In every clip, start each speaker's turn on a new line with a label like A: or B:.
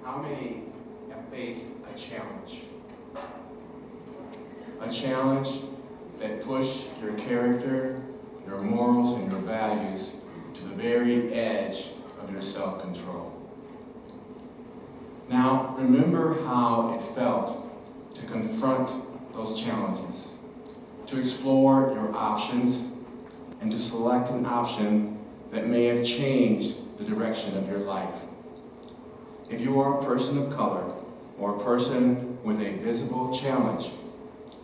A: how many have faced a challenge? A challenge that pushed your character, your morals, and your values to the very edge of your self-control. Now, remember how it felt to confront those challenges, to explore your options, and to select an option that may have changed the direction of your life. If you are a person of color or a person with a visible challenge,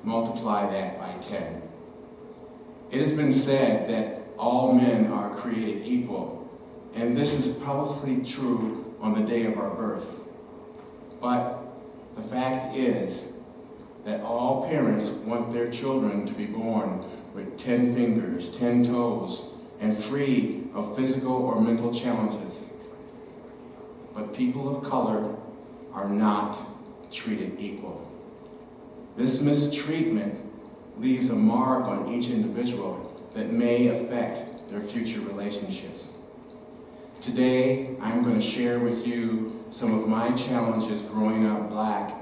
A: multiply that by 10. It has been said that all men are created equal, and this is probably true on the day of our birth. But the fact is that all parents want their children to be born with 10 fingers, 10 toes, and free of physical or mental challenges. But people of color are not treated equal. This mistreatment leaves a mark on each individual that may affect their future relationships. Today, I'm going to share with you some of my challenges growing up black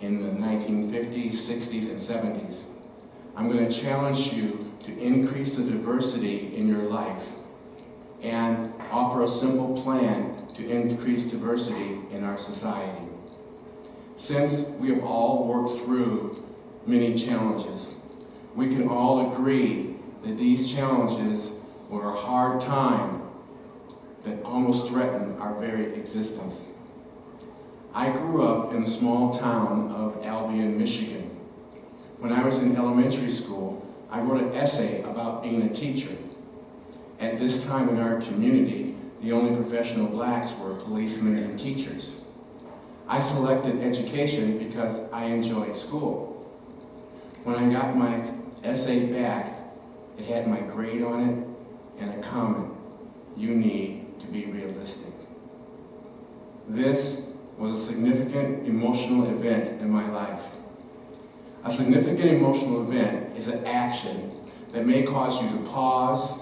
A: in the 1950s, 60s, and 70s. I'm going to challenge you to increase the diversity in your life and offer a simple plan to increase diversity in our society. Since we have all worked through many challenges, we can all agree that these challenges were a hard time that almost threatened our very existence. I grew up in the small town of Albion, Michigan. When I was in elementary school, I wrote an essay about being a teacher. At this time in our community, the only professional blacks were policemen and teachers. I selected education because I enjoyed school. When I got my essay back, it had my grade on it and a comment: "You need to be realistic." This was a significant emotional event in my life. A significant emotional event is an action that may cause you to pause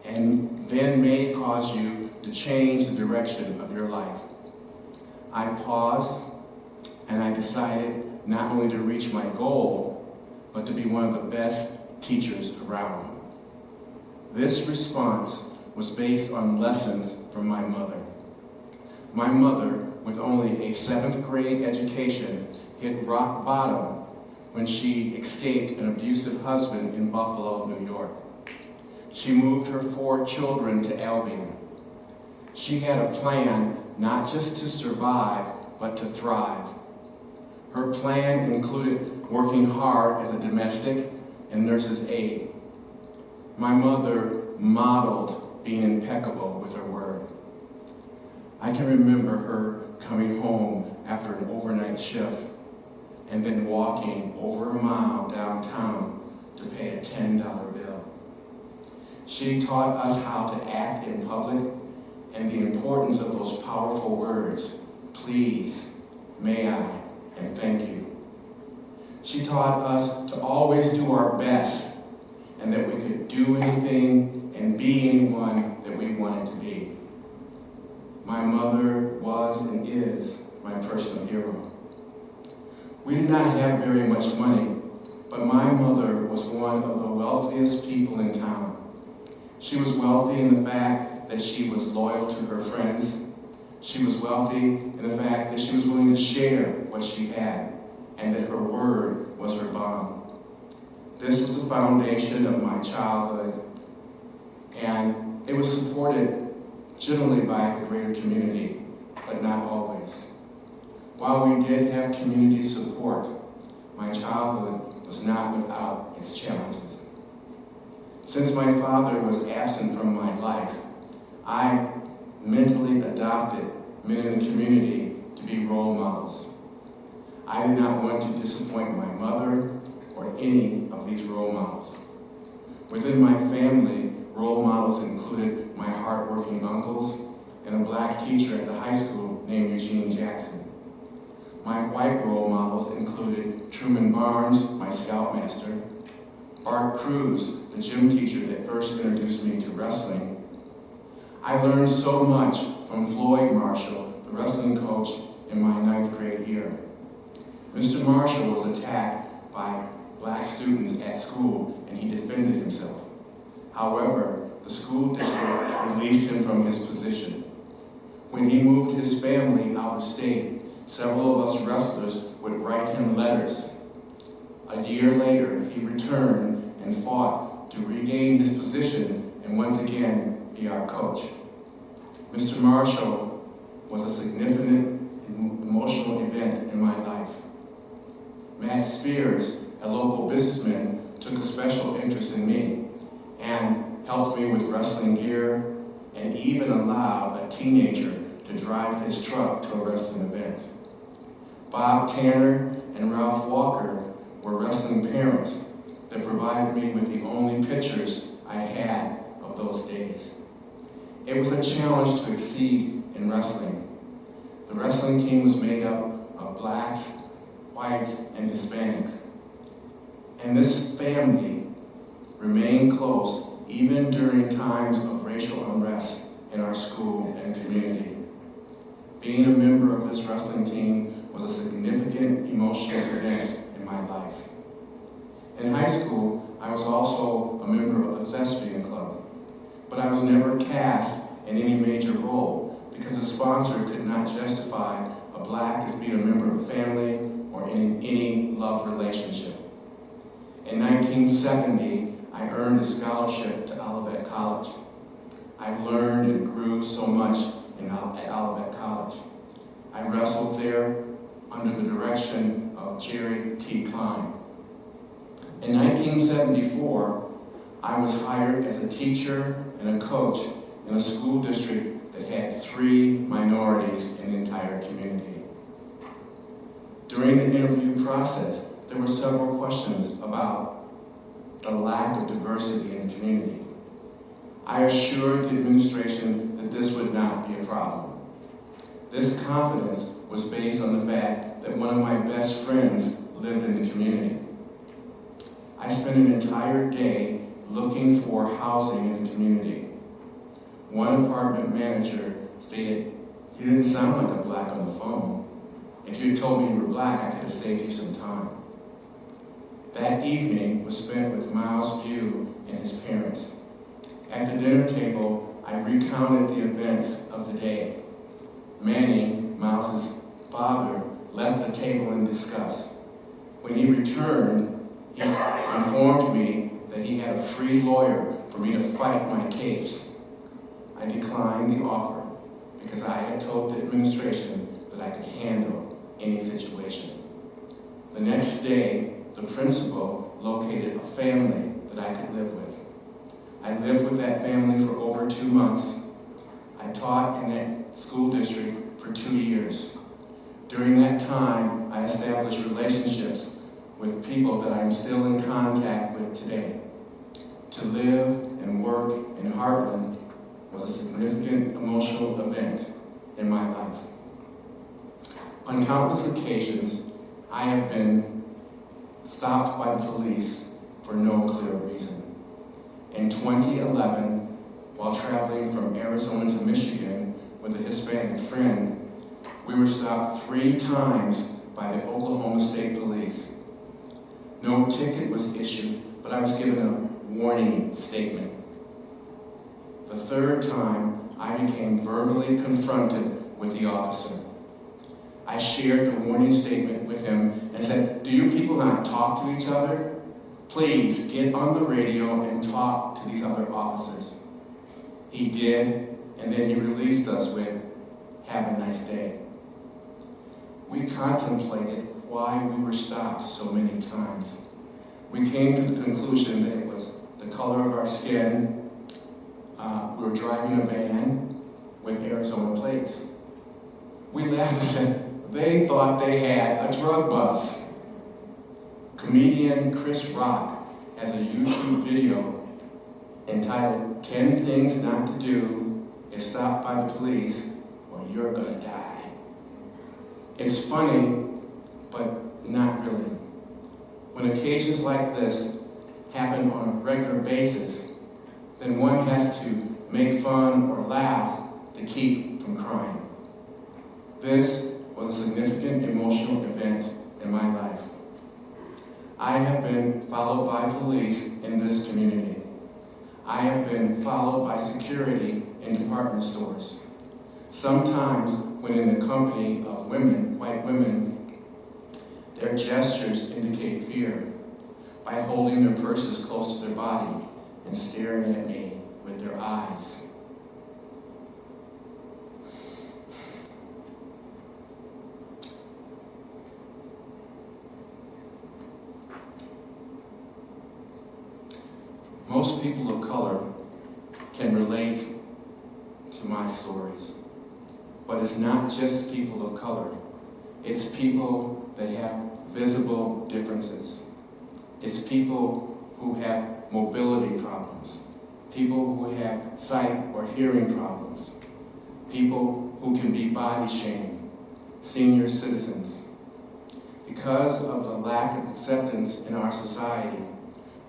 A: and then may cause you to change the direction of your life. I paused and I decided not only to reach my goal, but to be one of the best teachers around. This response was based on lessons from my mother. My mother, with only a 7th grade education, hit rock bottom when she escaped an abusive husband in Buffalo, New York. She moved her 4 children to Albion. She had a plan not just to survive, but to thrive. Her plan included working hard as a domestic and nurse's aide. My mother modeled being impeccable with her word. I can remember her coming home after an overnight shift and then walking over a mile downtown to pay a $10 bill. She taught us how to act in public and the importance of those powerful words: please, may I, and thank you. She taught us to always do our best and that we could do anything and be anyone that we wanted to be. My mother was and is my personal hero. We did not have very much money, but my mother was one of the wealthiest people in town. She was wealthy in the fact that she was loyal to her friends. She was wealthy in the fact that she was willing to share what she had and that her word was her bond. This was the foundation of my childhood, and it was supported generally by the greater community, but not always. While we did have community support, my childhood was not without its challenges. Since my father was absent from my life, I mentally adopted men in the community to be role models. I did not want to disappoint my mother or any of these role models. Within my family, role models included my hardworking uncles and a black teacher at the high school named Eugene Jackson. My white role models included Truman Barnes, my scoutmaster, Bart Cruz, the gym teacher that first introduced me to wrestling. I learned so much from Floyd Marshall, the wrestling coach in my 9th grade year. Mr. Marshall was attacked by black students at school, and he defended himself. However, the school district released him from his position. When he moved his family out of state, several of us wrestlers would write him letters. A year later, he returned and fought to regain his position and once again be our coach. Mr. Marshall was a significant emotional event in my life. Matt Spears, a local businessman, took a special interest in me and helped me with wrestling gear and even allowed a teenager to drive his truck to a wrestling event. Bob Tanner and Ralph Walker were wrestling parents that provided me with the only pictures I had of those days. It was a challenge to exceed in wrestling. The wrestling team was made up of blacks, whites, and Hispanics. And this family remained close even during times of racial unrest in our school and community. Being a member of this wrestling team was a significant emotional event in my life. In high school, I was also a member of the thespian club, but I was never cast in any major role because the sponsor could not justify a black as being a member of the family or in any love relationship. In 1970, I earned a scholarship to Olivet College. I learned and grew so much at Olivet College. I wrestled there under the direction of Jerry T. Klein. In 1974, I was hired as a teacher and a coach in a school district that had 3 minorities in the entire community. During the interview process, there were several questions about the lack of diversity in the community. I assured the administration that this would not be a problem. This confidence was based on the fact that one of my best friends lived in the community. I spent an entire day looking for housing in the community. One apartment manager stated, "You didn't sound like a black on the phone. If you had told me you were black, I could have saved you some time." That evening was spent with Miles View and his parents. At the dinner table, I recounted the events of the day. Manning, Miles' father, left the table in disgust. When he returned, he informed me that he had a free lawyer for me to fight my case. I declined the offer because I had told the administration that I could handle any situation. The next day, the principal located a family that I could live with. I lived with that family for over 2 months. I taught in that school district for 2 years. During that time, I established relationships with people that I am still in contact with today. To live and work in Heartland was a significant emotional event in my life. On countless occasions, I have been stopped by the police for no clear reason. In 2011, while traveling from Arizona to Michigan with a Hispanic friend, we were stopped 3 times by the Oklahoma State Police. No ticket was issued, but I was given a warning statement. The 3rd time, I became verbally confronted with the officer. I shared the warning statement with him and said, "Do you people not talk to each other? Please get on the radio and talk to these other officers." He did, and then he released us with, "Have a nice day." We contemplated why we were stopped so many times. We came to the conclusion that it was the color of our skin. We were driving a van with Arizona plates. We laughed and said, they thought they had a drug bust. Comedian Chris Rock has a YouTube video entitled 10 Things Not to Do If Stopped by the Police or You're Gonna Die. It's funny, but not really. When occasions like this happen on a regular basis, then one has to make fun or laugh to keep from crying. This was a emotional event in my life. I have been followed by police in this community. I have been followed by security in department stores. Sometimes, when in the company of women, white women, their gestures indicate fear by holding their purses close to their body and staring at me with their eyes. Most people of color can relate to my stories, but it's not just people of color. It's people that have visible differences. It's people who have mobility problems, people who have sight or hearing problems, people who can be body shamed, senior citizens. Because of the lack of acceptance in our society,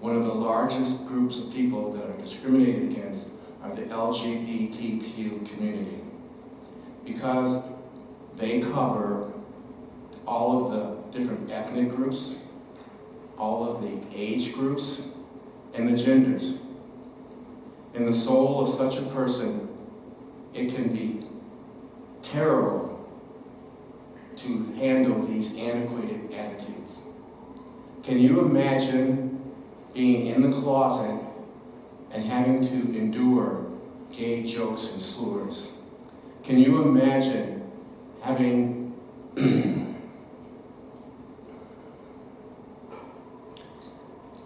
A: one of the largest groups of people that are discriminated against are the LGBTQ community, because they cover all of the different ethnic groups, all of the age groups, and the genders. In the soul of such a person, it can be terrible to handle these antiquated attitudes. Can you imagine being in the closet and having to endure gay jokes and slurs? Can you imagine having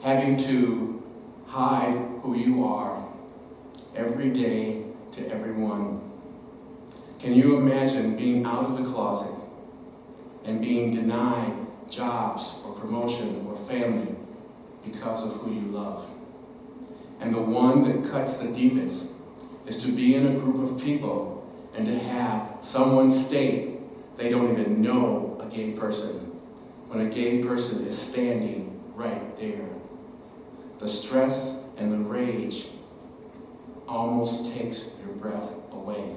A: having to hide who you are every day to everyone? Can you imagine being out of the closet and being denied jobs or promotion or family because of who you love? And the one that cuts the deepest is to be in a group of people and to have someone state they don't even know a gay person when a gay person is standing right there. The stress and the rage almost takes your breath away.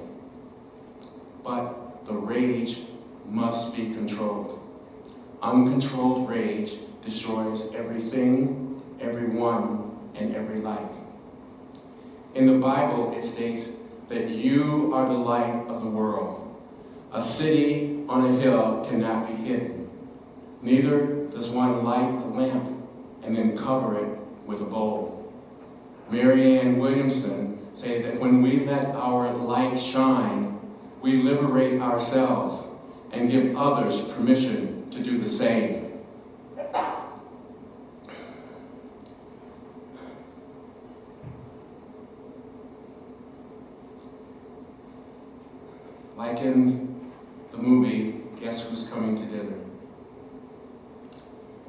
A: But the rage must be controlled. Uncontrolled rage destroys everything, everyone, and every life. In the Bible, it states that you are the light of the world. A city on a hill cannot be hidden. Neither does one light a lamp and then cover it with a bowl. Marianne Williamson said that when we let our light shine, we liberate ourselves and give others permission to do the same. Like in the movie, Guess Who's Coming to Dinner?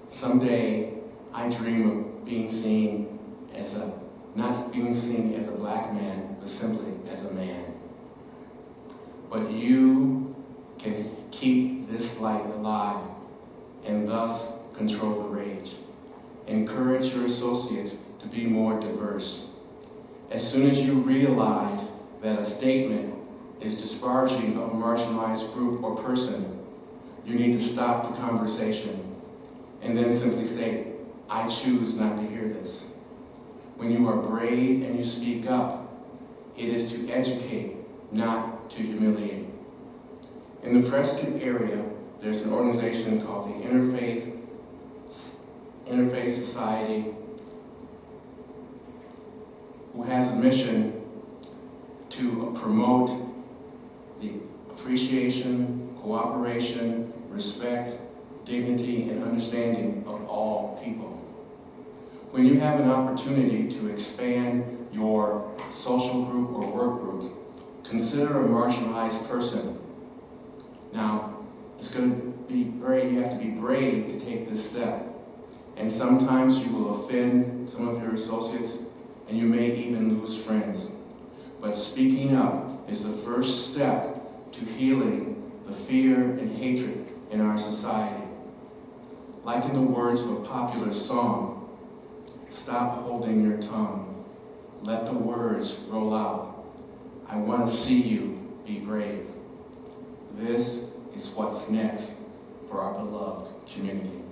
A: Someday, I dream of being seen as not being seen as a black man, but simply as a man. But you can keep this light alive and thus control the rage. Encourage your associates to be more diverse. As soon as you realize that a statement is disparaging of a marginalized group or person, you need to stop the conversation and then simply state, I choose not to hear this. When you are brave and you speak up, it is to educate, not to humiliate. In the Prescott area, there's an organization called the Interfaith Society, who has a mission to promote the appreciation, cooperation, respect, dignity, and understanding of all people. When you have an opportunity to expand your social group or work group, consider a marginalized person. Now, it's going to be brave. You have to be brave to take this step. And sometimes you will offend some of your associates, and you may even lose friends. But speaking up is the first step to healing the fear and hatred in our society. Like in the words of a popular song, stop holding your tongue. Let the words roll out. I want to see you be brave. This is what's next for our beloved community.